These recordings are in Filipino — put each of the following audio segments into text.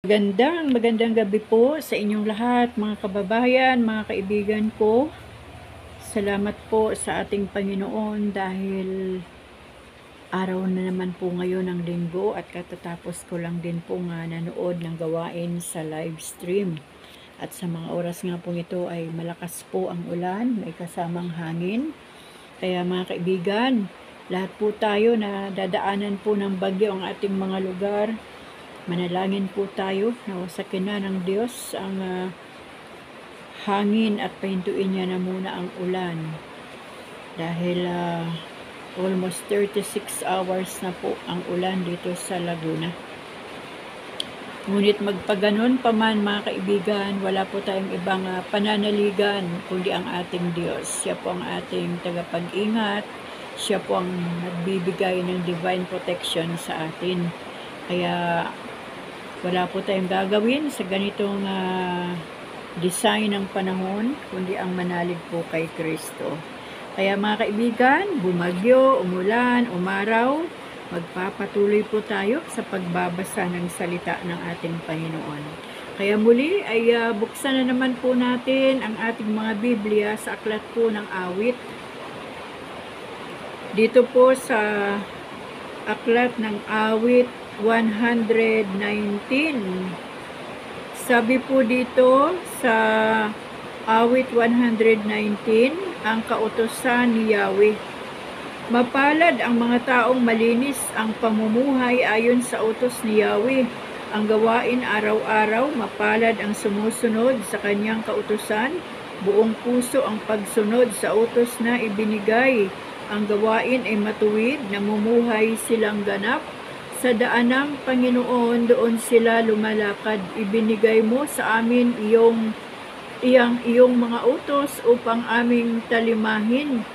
Magandang gabi po sa inyong lahat, mga kababayan, mga kaibigan ko. Salamat po sa ating Panginoon dahil araw na naman po ngayon ng linggo at katatapos ko lang din po nga nanood ng gawain sa live stream. At sa mga oras nga po ito ay malakas po ang ulan, may kasamang hangin. Kaya mga kaibigan, lahat po tayo na dadaanan po ng bagyo ang ating mga lugar. Manalangin po tayo na wasakin na ng Diyos ang hangin at pahintuin niya na muna ang ulan. Dahil almost 36 hours na po ang ulan dito sa Laguna. Ngunit magpaganon pa man mga kaibigan, wala po tayong ibang pananaligan kundi ang ating Diyos. Siya po ang ating tagapag-ingat. Siya po ang nagbibigay ng divine protection sa atin. Kaya wala po tayong gagawin sa ganitong design ng panahon, kundi ang manalig po kay Kristo. Kaya mga kaibigan, bumagyo, umulan, umaraw, magpapatuloy po tayo sa pagbabasa ng salita ng ating Panginoon. Kaya muli ay buksan na naman po natin ang ating mga Biblia sa aklat po ng awit. Dito po sa aklat ng awit 119. Sabi po dito sa awit 119, ang kautusan ni Yahweh. Mapalad ang mga taong malinis ang pamumuhay ayon sa utos ni Yahweh. Ang gawain araw-araw, mapalad ang sumusunod sa kanyang kautusan. Buong puso ang pagsunod sa utos na ibinigay. Ang gawain ay matuwid, namumuhay silang ganap. Sa daan ng Panginoon, doon sila lumalakad. Ibinigay mo sa amin iyong mga utos upang aming talimahin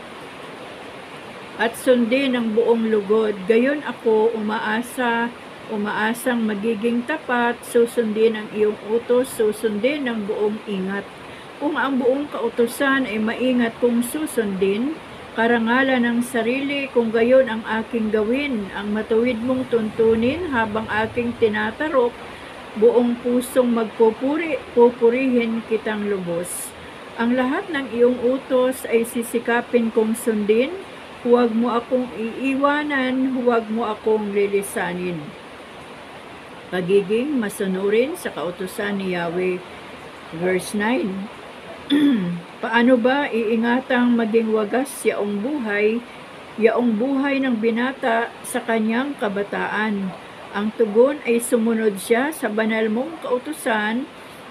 at sundin ang buong lugod. Gayon ako umaasang magiging tapat, susundin ang iyong utos, susundin ang buong ingat. Kung ang buong kautusan ay maingat kong susundin, karangalan ng sarili, kung gayon ang aking gawin, ang matuwid mong tuntunin habang aking tinatarok, buong pusong pupurihin kitang lubos. Ang lahat ng iyong utos ay sisikapin kong sundin, huwag mo akong iiwanan, huwag mo akong lilisanin. Pagiging masunurin sa kautusan ni Yahweh. Verse 9. Paano ba iingatang maging wagas yaong buhay ng binata sa kanyang kabataan? Ang tugon ay sumunod siya sa banal mong kautusan.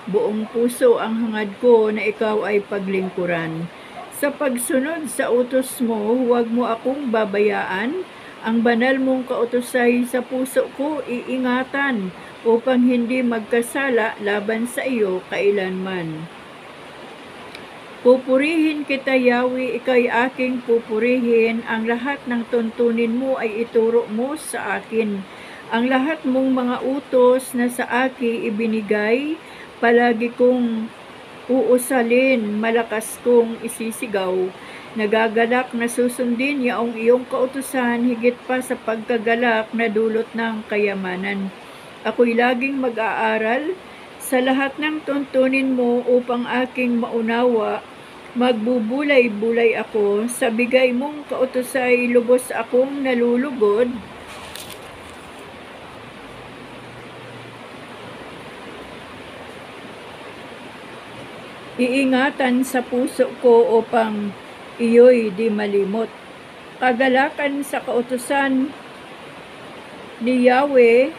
Buong puso ang hangad ko na ikaw ay paglingkuran. Sa pagsunod sa utos mo, huwag mo akong babayaan. Ang banal mong kautusay sa puso ko iingatan upang hindi magkasala laban sa iyo kailanman. Pupurihin kita, Yahweh, ika'y aking pupurihin. Ang lahat ng tuntunin mo ay ituro mo sa akin. Ang lahat mong mga utos na sa akin ibinigay, palagi kong uusalin, malakas kong isisigaw. Nagagalak na susundin yaong iyong kautusan, higit pa sa pagkagalak na dulot ng kayamanan. Ako'y laging mag-aaral sa lahat ng tuntunin mo upang aking maunawa. Magbubulay-bulay ako sa bigay mong kautusay, lubos akong nalulugod. Iingatan sa puso ko upang iyo'y di malimot. Kagalakan sa kautusan ni Yahweh,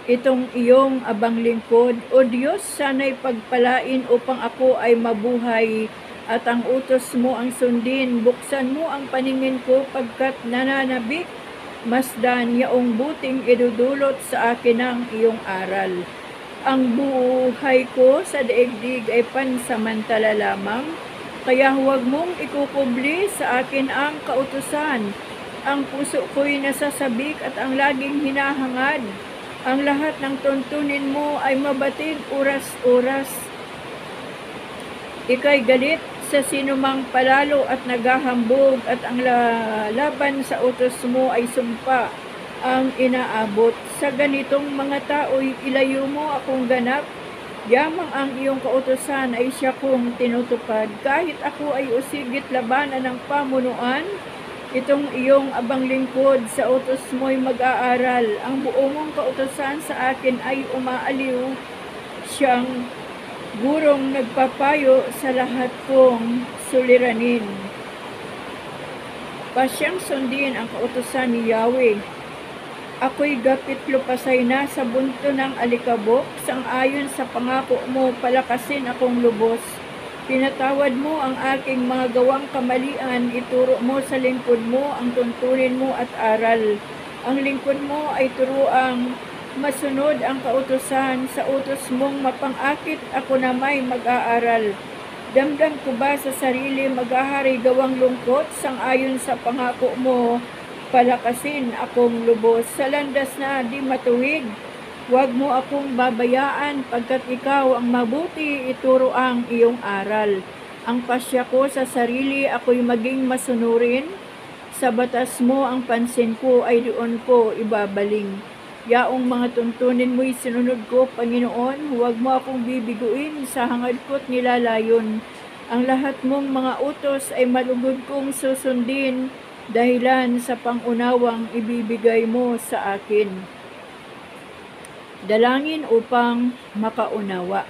itong iyong abang lingkod. O Diyos, sana'y pagpalain upang ako ay mabuhay at ang utos mo ang sundin. Buksan mo ang paningin ko pagkat nananabik. Masdan yaong buting idudulot sa akin ang iyong aral. Ang buhay ko sa daigdig ay pansamantala lamang, kaya huwag mong ikukubli sa akin ang kautusan. Ang puso ko'y nasasabik at ang laging hinahangad. Ang lahat ng tuntunin mo ay mabatid oras-oras. Ika'y galit sa sinumang palalo at naghahambog, at ang laban sa utos mo ay sumpa. ang inaabot. Sa ganitong mga tao'y ilayo mo akong ganap. Yamang ang iyong kautusan ay siya kong tinutupad. Kahit ako ay usigit labanan ng pamunuan, itong iyong abang lingkod sa utos mo'y mag-aaral. Ang buong mong kautusan sa akin ay umaaliw. Siyang gurong nagpapayo sa lahat kong suliranin. Pasyang sundin ang kautusan ni Yahweh. Ako'y gapit lupasay na sa bunto ng alikabok, sang-ayon sa pangako mo, palakasin akong lubos. Pinatawad mo ang aking mga gawang kamalian, ituro mo sa lingkod mo ang tuntunin mo at aral. Ang lingkod mo ay turuang masunod ang kautusan, sa utos mong mapangakit ako na may mag-aaral. Damdam ko ba sa sarili maghahari gawang lungkot, sang-ayon sa pangako mo, palakasin akong lubos. Sa landas na di matuwid, huwag mo akong babayaan, pagkat ikaw ang mabuti, ituro ang iyong aral. Ang pasya ko sa sarili, ako'y maging masunurin. Sa batas mo ang pansin ko ay doon ko ibabaling. Yaong mga tuntunin mo'y sinunod ko, Panginoon, huwag mo akong bibiguin, sa hangad ko't nilalayon. Ang lahat mong mga utos ay malugod kong susundin, dahilan sa pangunawang ibibigay mo sa akin. Dalangin upang makaunawa.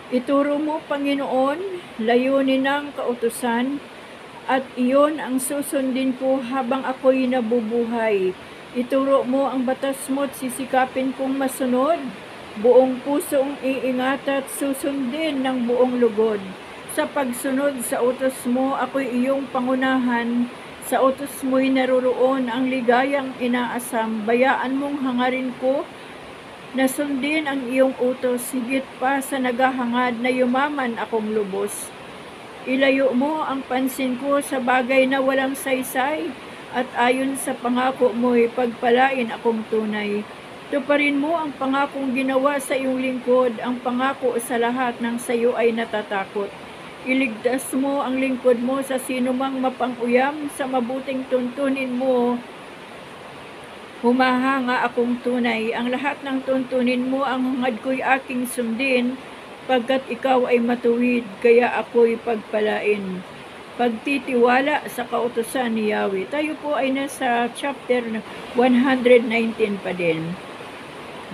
Ituro mo, Panginoon, layunin ng kautusan, at iyon ang susundin ko habang ako'y nabubuhay. Ituro mo ang batas mo at sisikapin kong masunod. Buong pusong iingat at susundin ng buong lugod. Sa pagsunod sa utos mo, ako'y iyong pangunahan. Sa utos mo'y naroroon ang ligayang inaasam. Bayaan mong hangarin ko na sundin ang iyong utos, higit pa sa naghahangad na yumaman akong lubos. Ilayo mo ang pansin ko sa bagay na walang saysay, at ayon sa pangako mo'y pagpalain akong tunay. Tuparin mo ang pangakong ginawa sa iyong lingkod, ang pangako sa lahat ng sayo ay natatakot. Iligtas mo ang lingkod mo sa sinumang mapanguyam, sa mabuting tuntunin mo. Humahanga akong tunay, ang lahat ng tuntunin mo, ang hangad ko'y aking sundin, pagkat ikaw ay matuwid, kaya ako'y pagpalain. Pagtitiwala sa kautusan ni Yahweh. Tayo po ay nasa chapter 119 pa din.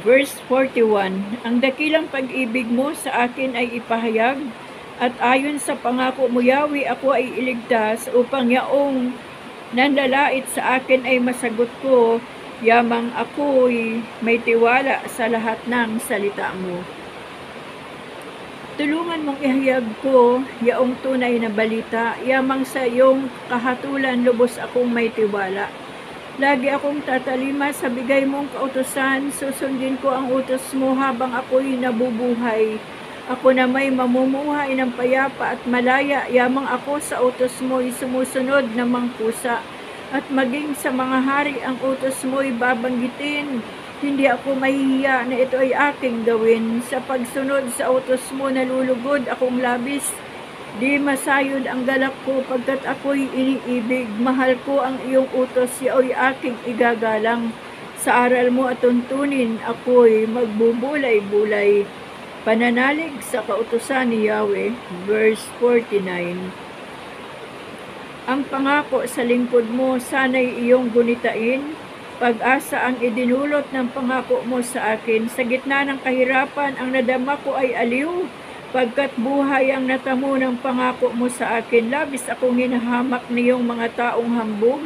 Verse 41, ang dakilang pag-ibig mo sa akin ay ipahayag, at ayon sa pangako mo, Yahweh, ako ay iligtas, upang yaong nanlalait sa akin ay masagot ko, yamang ako'y may tiwala sa lahat ng salita mo. Tulungan mong ihayag ko yaong tunay na balita, yamang sa iyong kahatulan lubos akong may tiwala. Lagi akong tatalima sa bigay mong kautusan, susundin ko ang utos mo habang ako'y nabubuhay. Ako na may mamumuhay ng payapa at malaya, yamang ako sa utos mo'y sumusunod na mangkusa. At maging sa mga hari ang utos mo'y babanggitin. Hindi ako mahihiya na ito ay aking gawin. Sa pagsunod sa utos mo nalulugod akong labis. Di masayod ang galak ko pagkat ako'y iniibig. Mahal ko ang iyong utos, yao'y aking igagalang. Sa aral mo at tuntunin ako'y magbubulay-bulay. Pananalig sa kautusan ni Yahweh, verse 49. Ang pangako sa lingkod mo, sana'y iyong gunitain. Pag-asa ang idinulot ng pangako mo sa akin. Sa gitna ng kahirapan, ang nadama ko ay aliw. Pagkat buhay ang natamo ng pangako mo sa akin, labis akong hinahamak niyong mga taong hambog.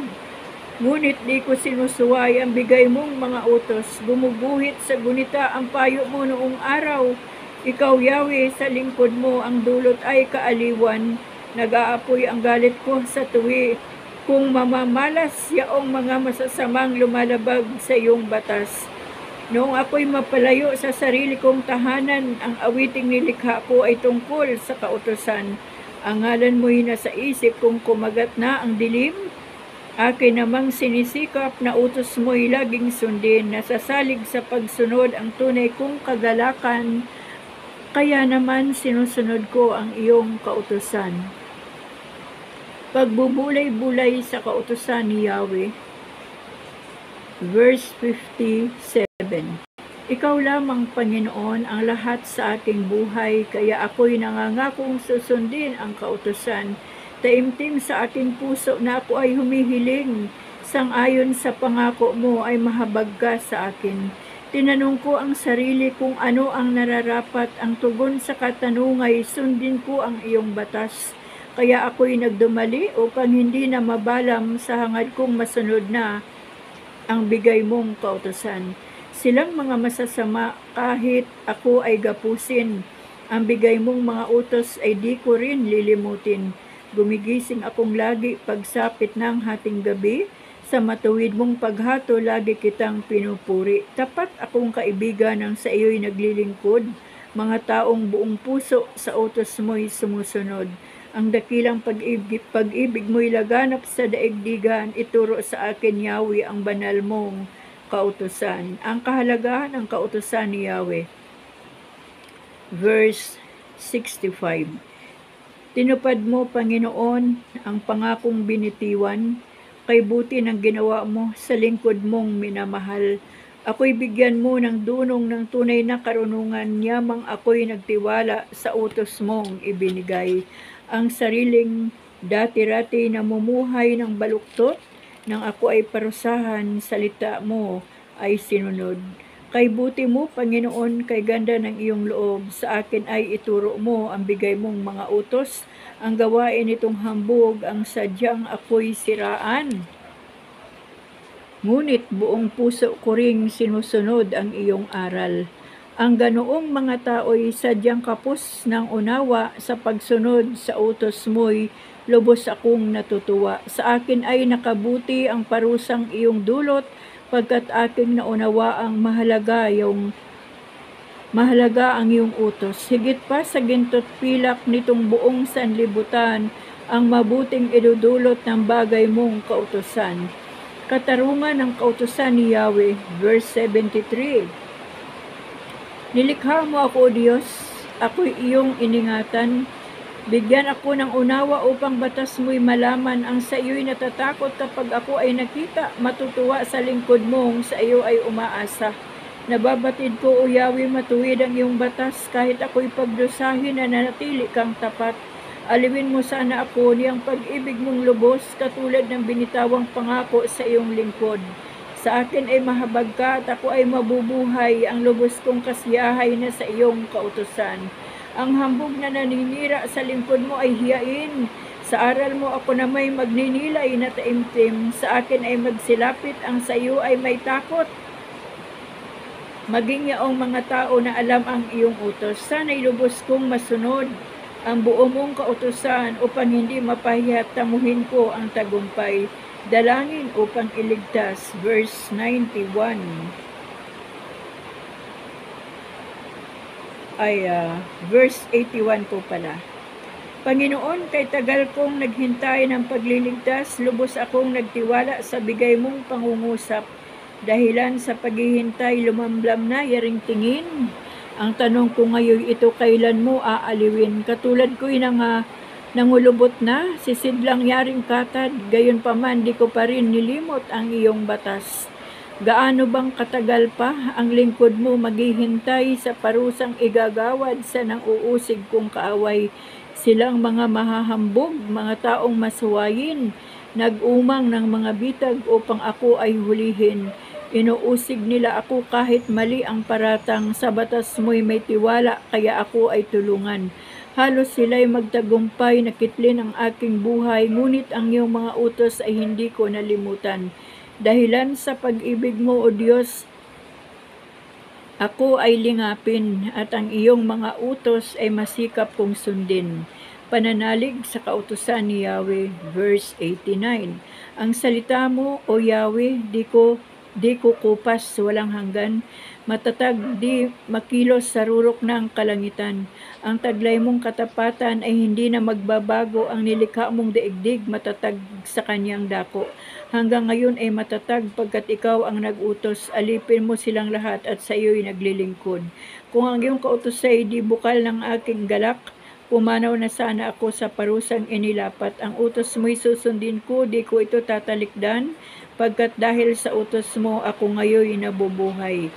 Ngunit di ko sinusuway ang bigay mong mga utos. Gumuguhit sa gunita ang payo mo noong araw. Ikaw, Yahweh, sa lingkod mo ang dulot ay kaaliwan. Nag-aapoy ang galit ko sa tuwi. Kung mamamalas yaong mga masasamang lumalabag sa iyong batas. Noong ako'y mapalayo sa sarili kong tahanan, ang awiting nilikha ko ay tungkol sa kautusan. Ang ngalan mo'y nasa isip kong kumagat na ang dilim. Akin namang sinisikap na utos mo'y laging sundin. Nasasalig sa pagsunod ang tunay kong kagalakan. Kaya naman sinusunod ko ang iyong kautusan. Pagbubulay-bulay sa kautusan ni Yahweh. verse 57. Ikaw lamang, Panginoon, ang lahat sa aking buhay, kaya ako'y nangangakong susundin ang kautusan. Taimtim sa aking puso na ako ay humihiling, sang-ayon sa pangako mo ay mahabag ka sa akin. Tinanong ko ang sarili kung ano ang nararapat, ang tugon sa katanungay, sundin ko ang iyong batas. Kaya ako'y nagdumali upang hindi na mabalam sa hangad kong masunod na ang bigay mong kautusan. Silang mga masasama, kahit ako ay gapusin, ang bigay mong mga utos ay di ko rin lilimutin. Gumigising akong lagi pagsapit ng hating gabi, sa matuwid mong paghato lagi kitang pinupuri. Tapat akong kaibigan ng sa iyo'y naglilingkod, mga taong buong puso sa utos mo'y sumusunod. Ang dakilang pag-ibig mo'y laganap sa daigdigan, ituro sa akin, Yahweh, ang banal mong kautusan. Ang kahalagahan ng kautusan ni Yahweh. Verse 65. Tinupad mo, Panginoon, ang pangakong binitiwan, kay buti ng ginawa mo sa lingkod mong minamahal. Ako'y bigyan mo ng dunong ng tunay na karunungan, yamang ako'y nagtiwala sa utos mong ibinigay. Ang sariling dati-rati na mumuhay ng baluktot, nang ako ay parusahan, salita mo ay sinunod. Kay buti mo, Panginoon, kay ganda ng iyong loob, sa akin ay ituro mo ang bigay mong mga utos, ang gawain itong hambog, ang sadyang ako'y siraan. Ngunit buong puso ko ring sinusunod ang iyong aral. Ang ganoong mga tao'y sadyang kapos ng unawa sa pagsunod sa utos mo'y lubos akong natutuwa. Sa akin ay nakabuti ang parusang iyong dulot, pagkat aking naunawa ang mahalaga ang iyong utos. Higit pa sa ginto't pilak nitong buong sanlibutan, ang mabuting idudulot ng bagay mong kautusan. Katarungan ng kautusan ni Yahweh, verse 73. Nilikha mo ako, O Diyos, ako'y iyong iningatan. Bigyan ako ng unawa upang batas mo'y malaman. Ang sa iyo'y natatakot kapag ako ay nakita, matutuwa sa lingkod mong sa iyo ay umaasa. Nababatid ko, O Yahweh, matuwid ang iyong batas, kahit ako'y pagdusahin na nanatili kang tapat. Aliwin mo sana ako niyang pag-ibig mong lubos, katulad ng binitawang pangako sa iyong lingkod. Sa akin ay mahabag ka at ako ay mabubuhay, ang lubos kong kasiyahay na sa iyong kautusan. Ang hambog na naninira sa lingkod mo ay hiyain. Sa aral mo ako na may magninilay na taimtim. Sa akin ay magsilapit, ang sa iyo ay may takot. Maging yaong mga tao na alam ang iyong utos. Sana'y lubos kong masunod ang buo mong kautusan upang hindi mapahiya, tamuhin ko ang tagumpay. Dalangin upang iligtas. Verse 91. Verse 81 po pala. Panginoon, kay tagal kong naghintay ng pagliligtas, lubos akong nagtiwala sa bigay mong pangungusap. Dahilan sa paghihintay, lumamlam na yaring tingin. Ang tanong ko ngayon, ito kailan mo aaliwin? Katulad ko'y nangulubot na, sisidlang yaring katad, gayon pa man di ko pa rin nilimot ang iyong batas. Gaano bang katagal pa ang lingkod mo maghihintay sa parusang igagawad sa nang uusig kong kaaway? Silang mga mahahambog, mga taong masuwayin, nag-umang ng mga bitag upang ako ay hulihin. Inuusig nila ako kahit mali ang paratang, sa batas mo'y may tiwala, kaya ako ay tulungan. Halos sila'y magtagumpay, nakitlin ang aking buhay, ngunit ang iyong mga utos ay hindi ko nalimutan. Dahilan sa pag-ibig mo, O Diyos, ako ay lingapin, at ang iyong mga utos ay masikap kong sundin. Pananalig sa kautusan ni Yahweh, verse 89. Ang salita mo, O Yahweh, di ko kupas walang hanggan, matatag di makilos sa rurok ng kalangitan. Ang taglay mong katapatan ay hindi na magbabago, ang nilikha mong daigdig matatag sa kanyang dako. Hanggang ngayon ay matatag pagkat ikaw ang nag-utos, alipin mo silang lahat at sa iyo'y naglilingkod. Kung ang iyong kautos ay di bukal ng aking galak, Pumanaw na sana ako sa parusang inilapat. Ang utos mo'y susundin ko, di ko ito tatalikdan, pagkat dahil sa utos mo, ako ngayon nabubuhay.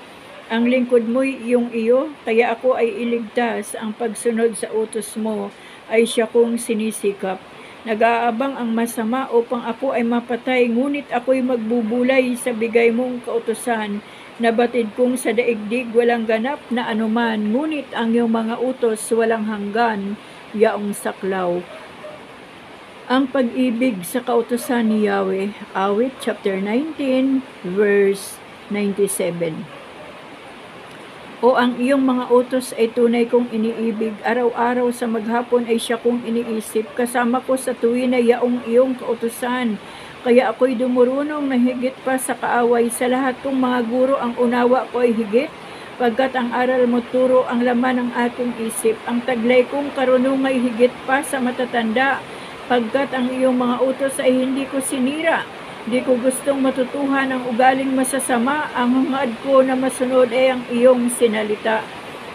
Ang lingkod mo'y iyong iyo, kaya ako ay iligtas. Ang pagsunod sa utos mo ay siya kong sinisikap. Nag-aabang ang masama upang ako ay mapatay, ngunit ako'y magbubulay sa bigay mong kautusan. Nabatid kong sa daigdig walang ganap na anuman, ngunit ang iyong mga utos walang hanggan, yaong saklaw. Ang pag-ibig sa kautusan ni Yahweh, Awit chapter 19, verse 97. O ang iyong mga utos ay tunay kong iniibig, araw-araw sa maghapon ay siya kong iniisip, kasama ko sa tuwi na yaong iyong kautusan. Kaya ako'y dumurunong na higit pa sa kaaway. Sa lahat kong mga guro ang unawa ko ay higit, pagkat ang aral mo turo ang laman ng aking isip. Ang taglay kong karunungan ay higit pa sa matatanda, pagkat ang iyong mga utos ay hindi ko sinira. Di ko gustong matutuhan ang ugaling masasama, ang hangad ko na masunod ay ang iyong sinalita.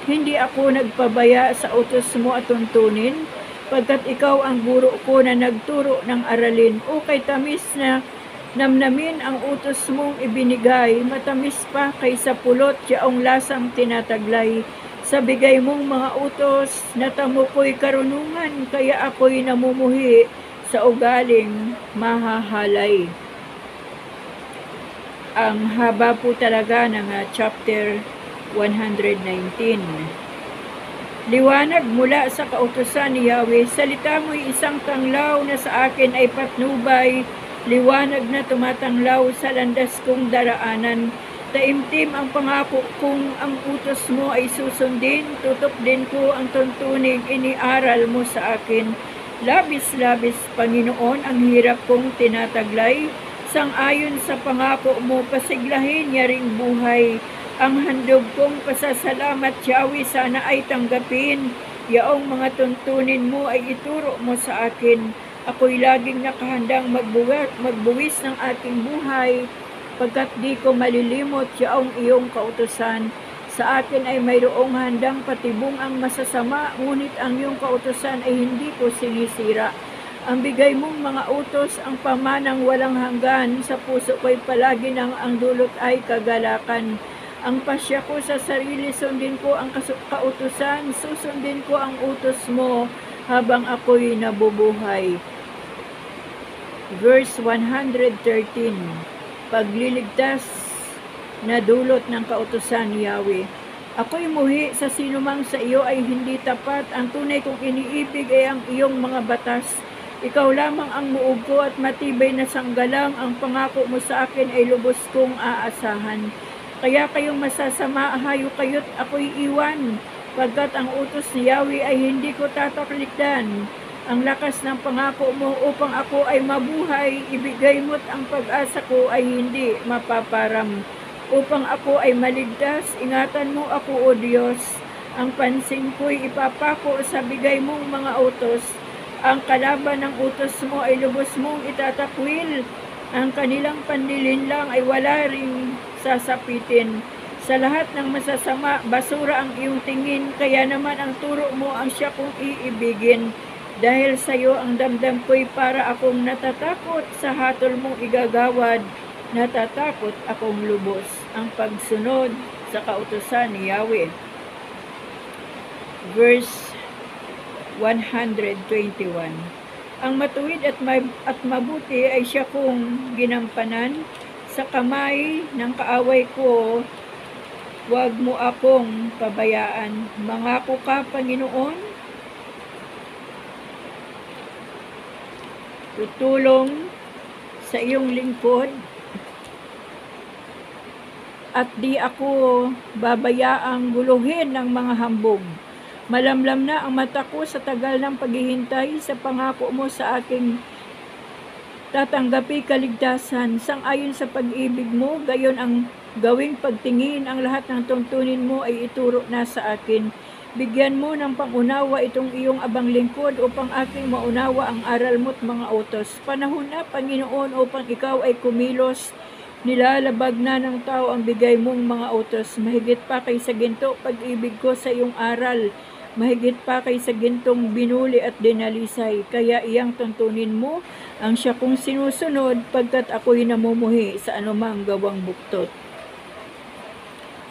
Hindi ako nagpabaya sa utos mo at tuntunin, pagkat ikaw ang guro ko na nagturo ng aralin. O kay tamis na namnamin ang utos mong ibinigay, matamis pa kaysa pulot yaong lasang tinataglay. Sa bigay mong mga utos, natamo ko'y karunungan, kaya ako'y namumuhi sa ugaling mahahalay. Ang haba po talaga ng chapter 119. Liwanag mula sa kautusan ni Yahweh, salita mo'y isang tanglaw na sa akin ay patnubay, liwanag na tumatanglaw sa landas kong daraanan. Taimtim ang pangako kung ang utos mo ay susundin, tutok din ko ang tuntuning iniaral mo sa akin. Labis-labis, Panginoon, ang hirap kong tinataglay, sang-ayon sa pangako mo, pasiglahin niya ring buhay. Ang handog kong pasasalamat, Yahweh, sana ay tanggapin. Yaong mga tuntunin mo ay ituro mo sa akin. Ako'y laging nakahandang magbuwis ng aking buhay, pagkat di ko malilimot yaong iyong kautusan. Sa akin ay mayroong handang patibong ang masasama, ngunit ang iyong kautusan ay hindi ko sinisira. Ang bigay mong mga utos, ang pamanang walang hanggan, sa puso ko'y palagi nang ang dulot ay kagalakan. Ang pasya ko sa sarili, sundin ko ang kautusan, susundin ko ang utos mo habang ako'y nabubuhay. Verse 113, pagliligtas na dulot ng kautusan ni Yahweh. Ako'y muhi sa sinumang sa iyo ay hindi tapat, ang tunay kong iniibig ay ang iyong mga batas. Ikaw lamang ang muog ko at matibay na sanggalang, ang pangako mo sa akin ay lubos kong aasahan. Kaya kayong masasama, hayo kayo't ako'y iwan, pagkat ang utos ni Yahweh ay hindi ko tataklikdan. Ang lakas ng pangako mo upang ako ay mabuhay, ibigay mo't ang pag-asa ko ay hindi mapaparam. Upang ako ay maligtas, ingatan mo ako, O Diyos. Ang pansin ko'y ipapako sa bigay mong mga utos. Ang kalaban ng utos mo ay lubos mong itatakwil. Ang kanilang pandilin lang ay wala ring sasapitin. Sa lahat ng masasama, basura ang iyong tingin, kaya naman ang turo mo ang siya kong iibigin. Dahil sa iyo ang damdam ko'y para akong natatakot, sa hatol mong igagawad, natatakot akong lubos. Ang pagsunod sa kautusan ni Yahweh. Verse 121. Ang matuwid at mabuti ay siya kong ginampanan. Sa kamay ng kaaway ko, huwag mo akong pabayaan. Mangako ka, Panginoon, tutulong sa iyong lingkod, at di ako babayaang guluhin ng mga hambog. Malamlam na ang mata ko sa tagal ng paghihintay sa pangako mo sa aking tatanggapi kaligtasan. Sang-ayon sa pag-ibig mo, gayon ang gawing pagtingin, ang lahat ng tuntunin mo ay ituro na sa akin. Bigyan mo ng pangunawa itong iyong abang lingkod upang aking maunawa ang aral mo't mga utos. Panahon na, Panginoon, upang ikaw ay kumilos. Nilalabag na ng tao ang bigay mong mga utos. Mahigit pa kaysa ginto, pag-ibig ko sa iyong aral. mahigit pa kaysa gintong binuli at dinalisay, kaya iyang tuntunin mo ang siya kong sinusunod pagkat ako'y namumuhi sa anumang gawang buktot.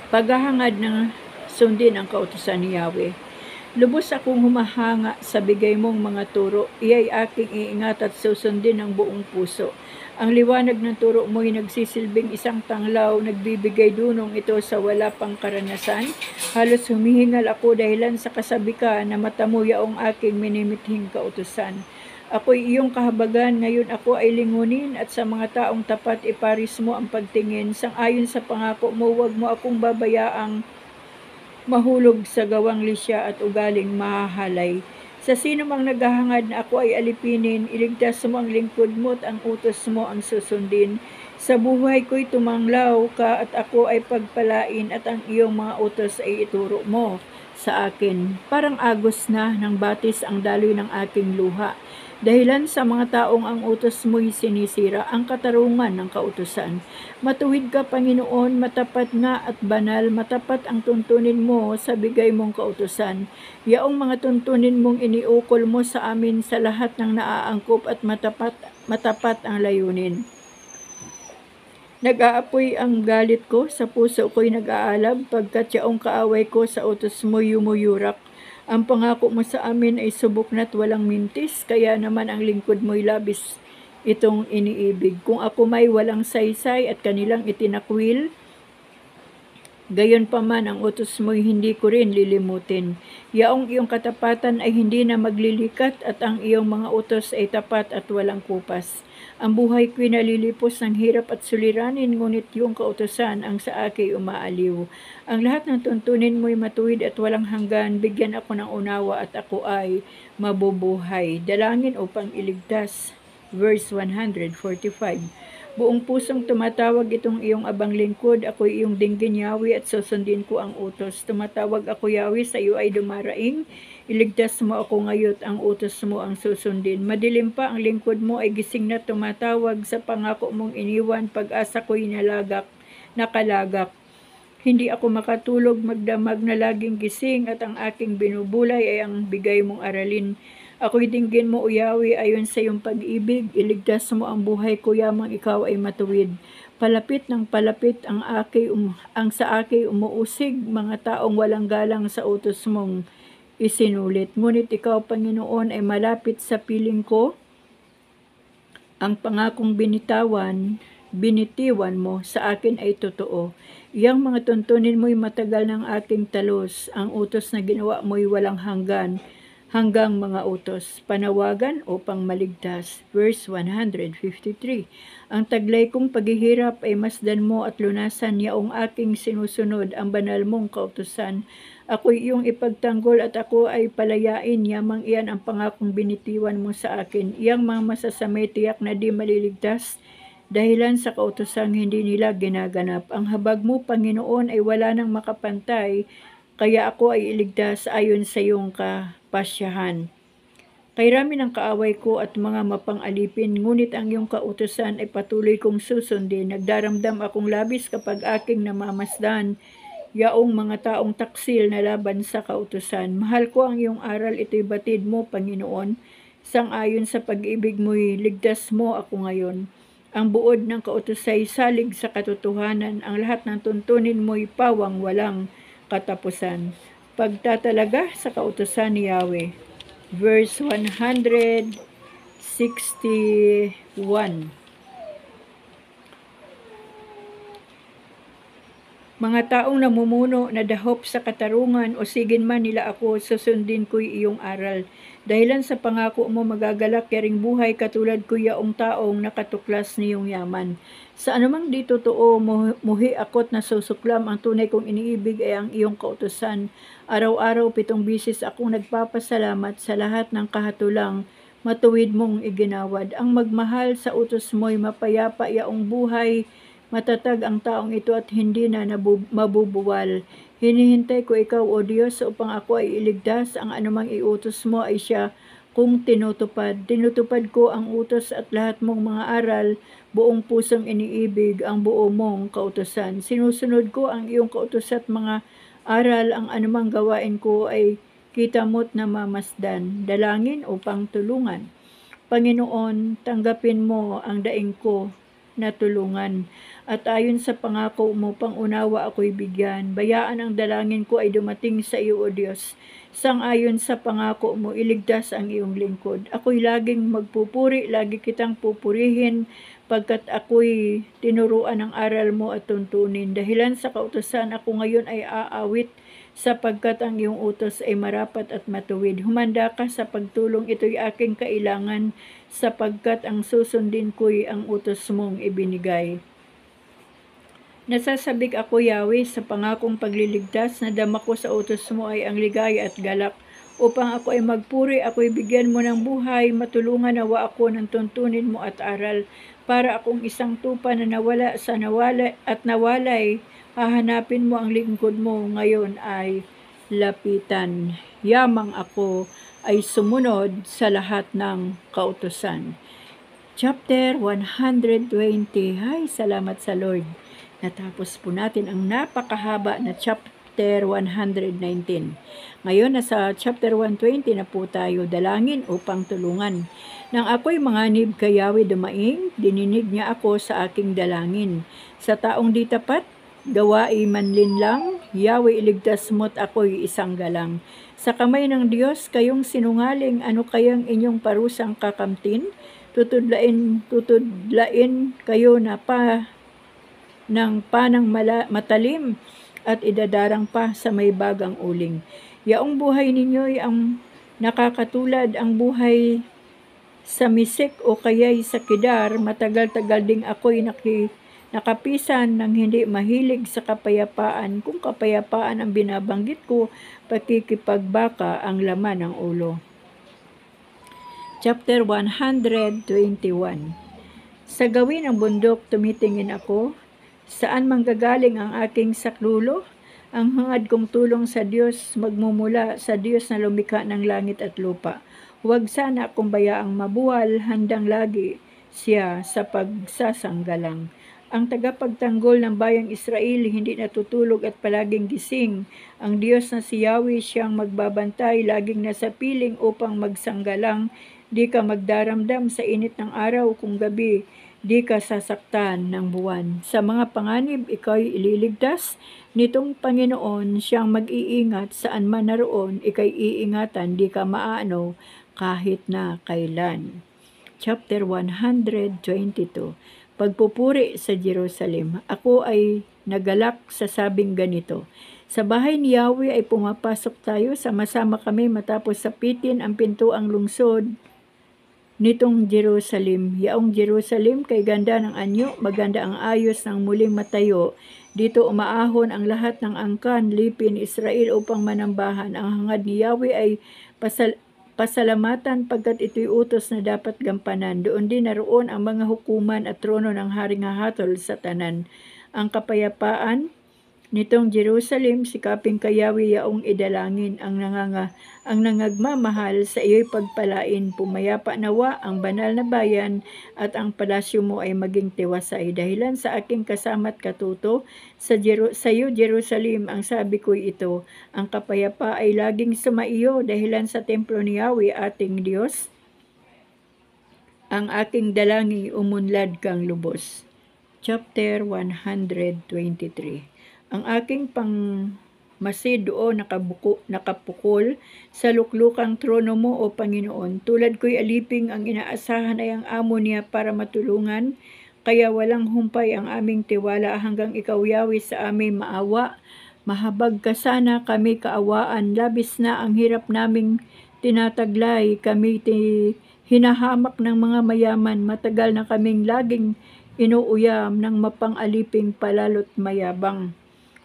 Paghahangad ng sundin ang kautusan ni Yahweh. Lubos akong humahanga sa bigay mong mga turo, iya'y aking iingat at susundin ng buong puso. Ang liwanag ng turo mo'y nagsisilbing isang tanglaw, nagbibigay dunong ito sa wala pang karanasan. Halos humihingal ako dahilan sa kasabi ka na mata mo yaong aking minimithing kautusan. Ako'y iyong kahabagan, ngayon ako ay lingunin at sa mga taong tapat iparis mo ang pagtingin. Sang-ayon sa pangako mo, huwag mo akong babayaang mahulog sa gawang lisya at ugaling mahahalay. Sa sino mang naghahangad na ako ay alipinin, iligtas mo ang lingkod mo at ang utos mo ang susundin. Sa buhay ko'y tumanglaw ka at ako ay pagpalain at ang iyong mga utos ay ituro mo sa akin. Parang agos na ng batis ang daloy ng aking luha. Dahilan sa mga taong ang utos mo'y sinisira ang katarungan ng kautusan. Matuwid ka, Panginoon, matapat nga at banal, matapat ang tuntunin mo sa bigay mong kautusan. Yaong mga tuntunin mong iniukol mo sa amin sa lahat ng naaangkop at matapat ang layunin. Nag-aapoy ang galit ko, sa puso ko'y nag-aalab, pagkat yaong kaaway ko sa utos mo yumuyurak. Ang pangako mo sa amin ay subok na't walang mintis, kaya naman ang lingkod mo'y labis itong iniibig. Kung ako may walang saysay at kanilang itinakwil, gayon pa man ang utos mo'y hindi ko rin lilimutin. Yaong iyong katapatan ay hindi na maglilikat at ang iyong mga utos ay tapat at walang kupas. Ang buhay ko'y nalilipos ng hirap at suliranin, ngunit yung kautusan ang sa akin umaaliw. Ang lahat ng tuntunin mo'y matuwid at walang hanggan, bigyan ako ng unawa at ako ay mabubuhay. Dalangin upang iligtas. Verse 145. Buong pusong tumatawag itong iyong abang lingkod, ako'y iyong dinggin, Yahweh, at susundin ko ang utos. Tumatawag ako, Yahweh, sa iyo ay dumaraing. Iligtas mo ako ngayon, ang utos mo ang susundin. Madilim pa ang lingkod mo ay gising na tumatawag sa pangako mong iniwan, pag-asa ko'y nakalagak. Hindi ako makatulog, magdamag na laging gising at ang aking binubulay ay ang bigay mong aralin. Ako'y dinggin mo, O Yahweh, ayon sa iyong pag-ibig, iligtas mo ang buhay ko, yamang ikaw ay matuwid. Palapit ng palapit ang sa akin umuusig, mga taong walang galang sa utos mong isinulit. Ngunit ikaw, Panginoon, ay malapit sa piling ko. Ang pangakong binitiwan mo sa akin ay totoo. Iyang mga tuntunin mo'y matagal ng aking talos. Ang utos na ginawa mo'y walang hanggang mga utos. Panawagan upang maligtas. Verse 153. Ang taglay kong paghihirap ay masdan mo at lunasan, yaong aking sinusunod ang banal mong kautusan. Ako'y iyong ipagtanggol at ako ay palayain, yamang iyan ang pangakong binitiwan mo sa akin. Iyang mga masasamay tiyak na di maliligtas, dahilan sa kautusang hindi nila ginaganap. Ang habag mo, Panginoon, ay wala nang makapantay, kaya ako ay iligtas ayon sa iyong kapasyahan. Kay rami ng kaaway ko at mga mapang-alipin, ngunit ang iyong kautusan ay patuloy kong susundin. Nagdaramdam akong labis kapag aking namamasdan yaong mga taong taksil na laban sa kautusan. Mahal ko ang iyong aral, ito'y batid mo, Panginoon. Sang-ayon sa pag-ibig mo'y ligtas mo ako ngayon. Ang buod ng kautusay salig sa katotohanan, ang lahat ng tuntunin mo'y pawang walang katapusan. Pagtatalaga sa kautusan ni Yahweh. Verse 161. Mga taong namumuno na dahop sa katarungan o sigin man nila ako, susundin ko'y iyong aral. Dahilan sa pangako mo, magagalak yaring buhay katulad ko yaong taong nakatuklas niyong yaman. Sa anumang di totoo, muhi ako't nasusuklam, ang tunay kong iniibig ay ang iyong kautusan. Araw-araw 7 bisis akong nagpapasalamat sa lahat ng kahatulang matuwid mong iginawad. Ang magmahal sa utos mo'y mapayapa yaong buhay, matatag ang taong ito at hindi na mabubuwal. Hinihintay ko ikaw, O Diyos, upang ako ay iligtas. Ang anumang iutos mo ay siya kung tinutupad. Tinutupad ko ang utos at lahat mong mga aral, buong pusong iniibig ang buo mong kautusan. Sinusunod ko ang iyong kautos at mga aral, ang anumang gawain ko ay kita mo't namamasdan. Dalangin upang tulungan. Panginoon, tanggapin mo ang daing ko na tulungan. At ayon sa pangako mo, pangunawa ako'y bigyan. Bayaan ang dalangin ko ay dumating sa iyo, O Diyos. Sang-ayon sa pangako mo, iligtas ang iyong lingkod. Ako'y laging magpupuri, lagi kitang pupurihin, pagkat ako'y tinuruan ng aral mo at tuntunin. Dahilan sa kautusan, ako ngayon ay aawit, sapagkat ang iyong utos ay marapat at matuwid. Humanda ka sa pagtulong, ito'y aking kailangan, sapagkat ang susundin ko'y ang utos mong ibinigay. Nasasabik ako, Yahweh, sa pangakong pagliligtas, na dama ko sa utos mo ay ang ligaya at galak. Upang ako ay magpuri, ako'y bigyan mo ng buhay, matulungan nawa ako ng tuntunin mo at aral, para akong isang tupa na nawala sa nawalay, hahanapin mo ang lingkod mo, ngayon ay lapitan. Yamang ako ay sumunod sa lahat ng kautusan. Chapter 120. Ay, salamat sa Lord. Natapos po natin ang napakahaba na chapter 119. Ngayon, nasa chapter 120 na po tayo. Dalangin upang tulungan. Nang ako'y manganib kay Yahweh dumaing, dininig niya ako sa aking dalangin. Sa taong di tapat, gawa'i manlinlang, Yahweh iligtas mo't ako'y isang galang. Sa kamay ng Diyos, kayong sinungaling, ano kayang inyong parusang kakamtin? Tutudlain kayo na ng panang matalim at idadarang pa sa may bagang uling. Yaong buhay ninyo'y ang nakakatulad ang buhay sa Misek o kaya'y sa Kedar. Matagal-tagal ding ako'y nakapisan ng hindi mahilig sa kapayapaan. Kung kapayapaan ang binabanggit ko, pakikipagbaka ang laman ng ulo. Chapter 121. Sa gawin ng bundok tumitingin ako, saan manggagaling ang aking saklulo? Ang hangad kong tulong sa Diyos magmumula sa Diyos na lumikha ng langit at lupa. Huwag sana akong bayaang mabuwal, handang lagi siya sa pagsasanggalang. Ang tagapagtanggol ng bayang Israel hindi natutulog at palaging gising. Ang Diyos na si Yahweh siyang magbabantay, laging nasa piling upang magsanggalang. Di ka magdaramdam sa init ng araw kung gabi. Di ka sasaktan ng buwan. Sa mga panganib, ikaw'y ililigtas nitong Panginoon, siyang mag-iingat saan man naroon, ikaw'y iingatan, di ka maano kahit na kailan. Chapter 122. Pagpupuri sa Jerusalem. Ako ay nagalak sa sabing ganito. Sa bahay ni Yahweh ay pumapasok tayo, sama-sama kami matapos sapitin ang pintuang lungsod nitong Jerusalem. Yaong Jerusalem kay ganda ng anyo, maganda ang ayos ng muling matayo. Dito umaahon ang lahat ng angkan, lipin, Israel upang manambahan. Ang hangad ni Yahweh ay pasalamatan pagkat ito'y utos na dapat gampanan. Doon din naroon ang mga hukuman at trono ng haring hahatol sa tanan. Ang kapayapaan nitong Jerusalem, sikaping kay Yahweh yaong idalangin. Ang nangagmamahal sa iyo'y pagpalain. Pumayapa nawa ang banal na bayan at ang palasyo mo ay maging tiwasay. Dahilan sa aking kasama't katuto sa iyo, Jerusalem, ang sabi ko'y ito. Ang kapayapa ay laging sumaiyo dahilan sa templo ni Yahweh ating Diyos. Ang aking dalangin, umunlad kang lubos. Chapter 123. Ang aking pangmasid doon nakapukol sa luklukang trono mo, O Panginoon. Tulad ko'y aliping, ang inaasahan ay ang amo niya para matulungan. Kaya walang humpay ang aming tiwala hanggang ikaw, Yahweh, sa aming maawa. Mahabag ka sana kami kaawaan. Labis na ang hirap naming tinataglay. Kami hinahamak ng mga mayaman. Matagal na kaming laging inuuyam ng mapang-aliping palalo't mayabang.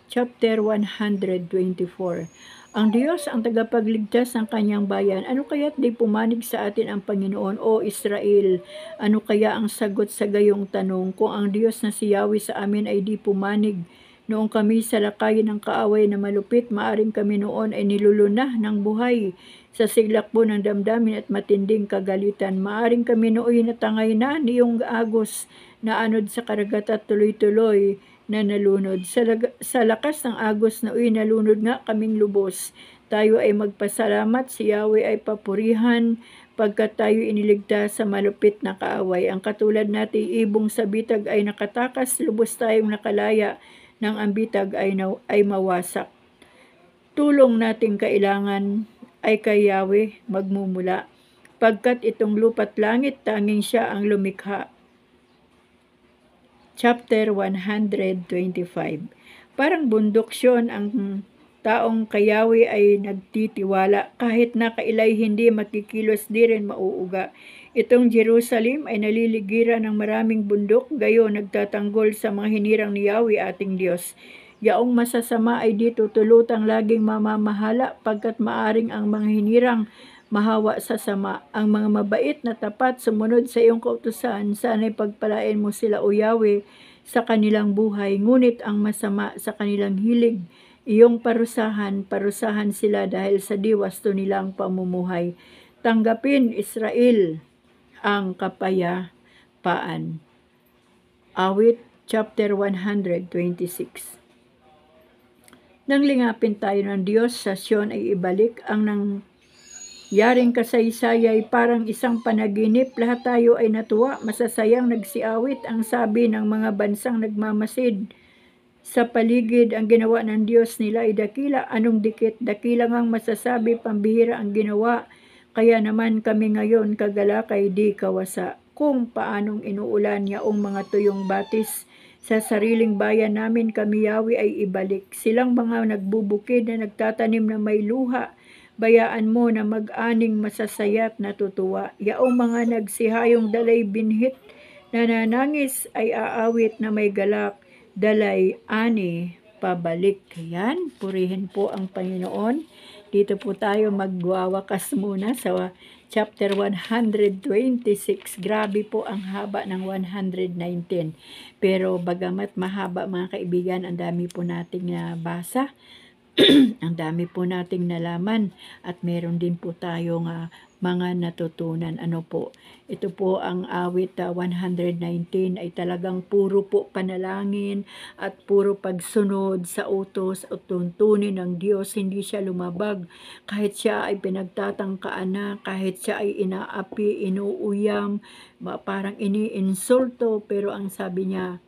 Chapter 124. Ang Diyos ang tagapagligtas ng kanyang bayan. Ano kaya't di pumanig sa atin ang Panginoon, O Israel? Ano kaya ang sagot sa gayong tanong? Kung ang Diyos na si Yahweh sa amin ay di pumanig, noong kami sa lakayin ng kaaway na malupit, maaring kami noon ay nilulunah ng buhay sa siglakbo ng damdamin at matinding kagalitan. Maaring kami nooy natangay na niyong agos na anod sa karagat at tuloy-tuloy na nalunod. Sa lakas ng agos na nalunod nga kaming lubos. tayo ay magpasalamat, si Yahweh ay papurihan, pagkat tayo iniligtas sa malupit na kaaway. Ang katulad nating ibong sa bitag ay nakatakas, lubos tayong nakalaya, nang ang bitag ay mawasak. Tulong nating kailangan ay kay Yahweh magmumula, pagkat itong lupa't langit tanging siya ang lumikha. Chapter 125. Parang bundok siyon ang taong kay Yahweh ay nagtitiwala, kahit nakailay hindi makikilos di rin mauuga. Itong Jerusalem ay naliligiran ng maraming bundok, gayo nagtatanggol sa mga hinirang ni Yahweh ating Diyos. Yaong masasama ay di tutulutang laging mamamahala, pagkat maaring ang mga hinirang mahawa sa sama. Ang mga mabait na tapat sumunod sa iyong kautusan, sana'y pagpalain mo sila, O Yahweh, sa kanilang buhay. Ngunit ang masama sa kanilang hilig, iyong parusahan sila dahil sa diwasto nilang pamumuhay. Tanggapin, Israel, ang kapayapaan. Awit, chapter 126. Nang lingapin tayo ng Diyos, sa Sion ay ibalik ang nangyaring kasaysayay parang isang panaginip. Lahat tayo ay natuwa, masasayang nagsiawit. Ang sabi ng mga bansang nagmamasid sa paligid, ang ginawa ng Diyos nila ay dakila. Anong dikit? Dakila ngang masasabi, pambihira ang ginawa. Kaya naman kami ngayon kagalakay di kawasa. Kung paanong inuulan yaong mga tuyong batis sa sariling bayan namin, kami Yahweh ay ibalik. Silang mga nagbubukid na nagtatanim na may luha, bayaan mo na mag-aning masasayat natutuwa. Yaong mga nagsihayong dalay binhit, nananangis ay aawit na may galak, dalay ani pabalik. Yan, purihin po ang Panginoon. Dito po tayo magwawakas muna sa chapter 126. Grabe po ang haba ng 119. Pero bagamat mahaba mga kaibigan, ang dami po nating nabasa. Ang dami po nating nalaman at meron din po tayong mga natutunan. Ano po? Ito po ang awit 119 ay talagang puro po panalangin at puro pagsunod sa utos at tuntunin ng Diyos. Hindi siya lumabag kahit siya ay pinagtatangkaan na, kahit siya ay inaapi, inuuyam, parang iniinsulto, pero ang sabi niya,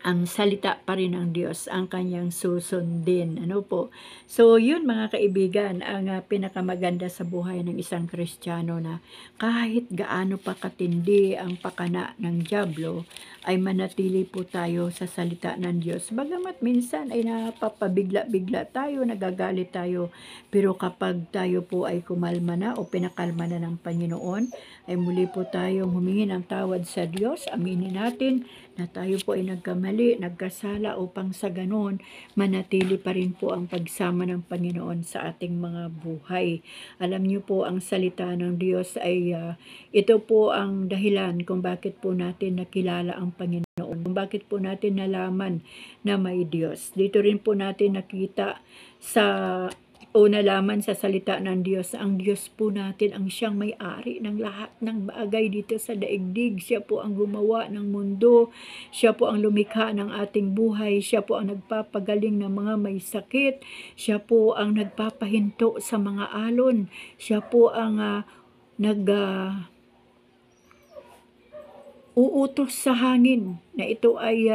ang salita pa rin ng Diyos ang kanyang susundin. Ano po? So, yun mga kaibigan, ang pinakamaganda sa buhay ng isang Kristiyano, na kahit gaano pa katindi ang pakana ng dyablo, ay manatili po tayo sa salita ng Diyos. Bagamat minsan ay napapabigla-bigla tayo, nagagalit tayo, pero kapag tayo po ay kumalma na o pinakalma na ng Panginoon, ay muli po tayong humingi ng tawad sa Diyos. Aminin natin na tayo po ay nagkamali, nagkasala, upang sa ganon manatili pa rin po ang pagsama ng Panginoon sa ating mga buhay. Alam niyo po, ang salita ng Diyos ay ito po ang dahilan kung bakit po natin nakilala ang Panginoon, kung bakit po natin nalaman na may Diyos. Dito rin po natin nakita o nalaman sa salita ng Diyos, ang Diyos po natin ang siyang may-ari ng lahat ng bagay dito sa daigdig. Siya po ang gumawa ng mundo, siya po ang lumikha ng ating buhay, siya po ang nagpapagaling ng mga may sakit, siya po ang nagpapahinto sa mga alon, siya po ang uutos sa hangin na ito ay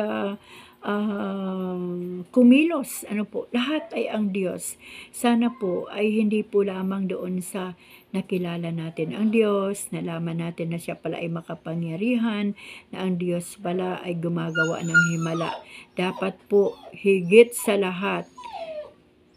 kumilos. Ano po, lahat ay ang Diyos. Sana po ay hindi po lamang doon sa nakilala natin ang Diyos, nalaman natin na siya pala ay makapangyarihan, na ang Diyos pala ay gumagawa ng himala. Dapat po higit sa lahat,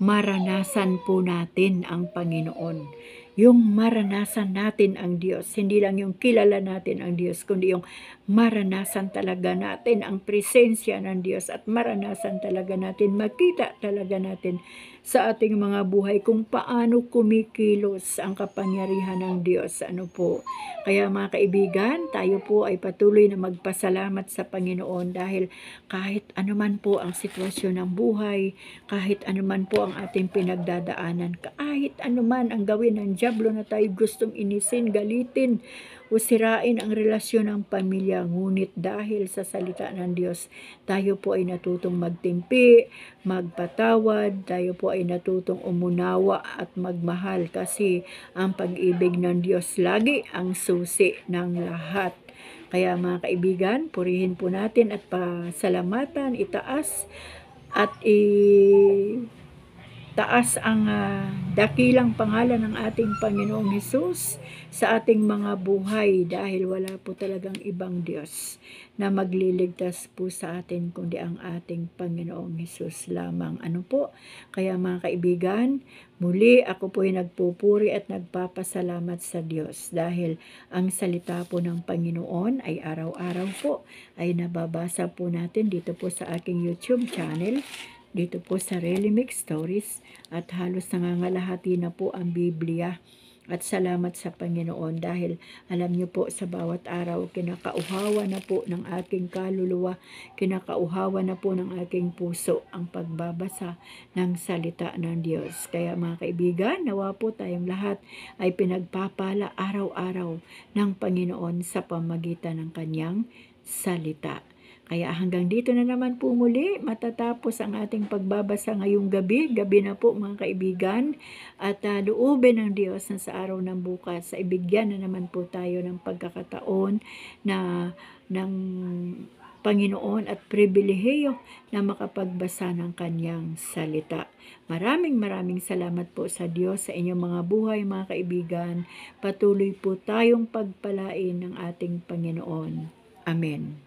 maranasan po natin ang Panginoon. Yung maranasan natin ang Diyos, hindi lang yung kilala natin ang Diyos, kundi yung maranasan talaga natin ang presensya ng Diyos, at maranasan talaga natin, makita talaga natin sa ating mga buhay kung paano kumikilos ang kapangyarihan ng Diyos. Ano po? Kaya mga kaibigan, tayo po ay patuloy na magpasalamat sa Panginoon, dahil kahit anuman po ang sitwasyon ng buhay, kahit anuman po ang ating pinagdadaanan, kahit anuman ang gawin ng diablo na tayo gustong inisin, galitin o sirain ang relasyon ng pamilya. Ngunit dahil sa salita ng Diyos, tayo po ay natutong magtimpi, magpatawad, tayo po ay natutong umunawa at magmahal kasi ang pag-ibig ng Diyos lagi ang susi ng lahat. Kaya mga kaibigan, purihin po natin at pasalamatan, itaas at taas ang dakilang pangalan ng ating Panginoong Hesus sa ating mga buhay dahil wala po talagang ibang Diyos na magliligtas po sa atin kundi ang ating Panginoong Hesus lamang. Ano po? Kaya mga kaibigan, muli ako po ay nagpupuri at nagpapasalamat sa Diyos dahil ang salita po ng Panginoon ay araw-araw po ay nababasa po natin dito po sa aking YouTube channel, dito po sa Relimix Stories, at halos nangangalahati na po ang Biblia. At salamat sa Panginoon dahil alam niyo po sa bawat araw kinakauhawa na po ng aking kaluluwa, kinakauhawa na po ng aking puso ang pagbabasa ng salita ng Diyos. Kaya mga kaibigan, nawa po tayong lahat ay pinagpapala araw-araw ng Panginoon sa pamagitan ng kanyang salita. Kaya hanggang dito na naman po muli matatapos ang ating pagbabasa ngayong gabi. Gabi na po mga kaibigan. At loobin ng Diyos na sa araw ng bukas ay bigyan na naman po tayo ng pagkakataon na ng Panginoon at pribilehiyo na makapagbasa ng kanyang salita. Maraming salamat po sa Diyos sa inyong mga buhay mga kaibigan. Patuloy po tayong pagpalain ng ating Panginoon. Amen.